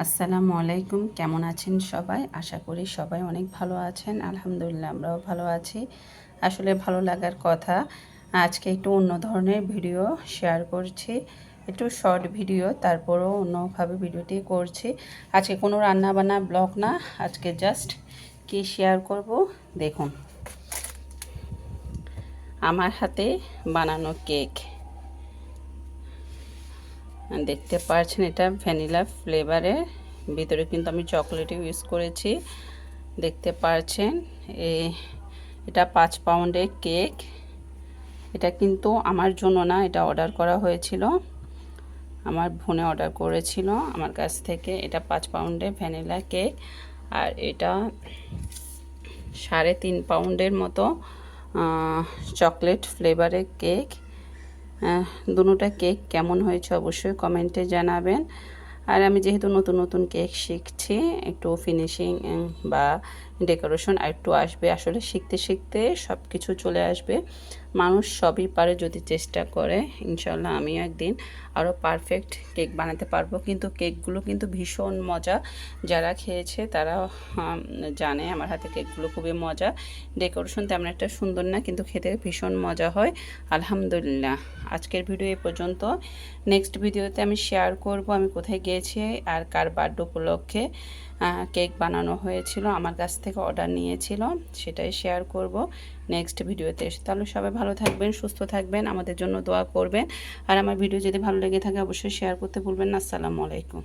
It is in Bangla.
আসসালামু আলাইকুম। কেমন আছেন সবাই? আশা করি সবাই অনেক ভালো আছেন। আলহামদুলিল্লাহ আমরাও ভালো আছি। আসলে ভালো লাগার কথা, আজকে একটু অন্য ধরনের ভিডিও শেয়ার করছি। একটু শর্ট ভিডিও, তারপরও অন্যভাবে ভিডিওটি করছি। আজকে কোনো রান্নাবান্না ব্লগ না, আজকে জাস্ট কি শেয়ার করব দেখুন। আমার হাতে বানানো কেক দেখতে পাচ্ছেন, এটা ভ্যানিলা ফ্লেভারের, ভিতরে কিন্তু আমি চকলেট ইউজ করেছি। দেখতে পাচ্ছেন এটা 5 পাউন্ডের কেক। এটা কিন্তু আমার জন্য না, এটা অর্ডার করা হয়েছিল, আমার বোনে অর্ডার করেছিল আমার কাছ থেকে। এটা 5 পাউন্ডের ভ্যানিলা কেক, আর এটা 3.5 পাউন্ডের মতো চকলেট ফ্লেভারের কেক। দুটোটা কেক কেমন হয়েছে অবশ্যই কমেন্টে জানাবেন। আর আমি যেহেতু নতুন নতুন কেক শিখছি, একটু ফিনিশিং বা ডেকোরেশন একটু আসবে। আসলে শিখতে শিখতে সব কিছু চলে আসবে, মানুষ সবই পারে যদি চেষ্টা করে। ইনশাল্লাহ আমিও একদিন আরও পারফেক্ট কেক বানাতে পারবো। কিন্তু কেকগুলো কিন্তু ভীষণ মজা, যারা খেয়েছে তারা জানে আমার হাতে কেকগুলো খুবই মজা। ডেকোরেশন তেমন একটা সুন্দর না, কিন্তু খেতে ভীষণ মজা হয়। আলহামদুলিল্লাহ, আজকের ভিডিও এই পর্যন্ত। নেক্সট ভিডিওতে আমি শেয়ার করব আমি কোথায় গিয়েছি আর কার বার্থডে উপলক্ষে কেক বানানো হয়েছিল, আমার কাছ থেকে অর্ডার নিয়েছিল, সেটাই শেয়ার করব নেক্সট ভিডিওতে। তাহলে সবাই ভালো থাকবেন, সুস্থ থাকবেন, আমাদের জন্য দোয়া করবেন। আর আমার ভিডিও যদি ভালো লেগে থাকে অবশ্যই শেয়ার করতে ভুলবেন না। আসসালামু আলাইকুম।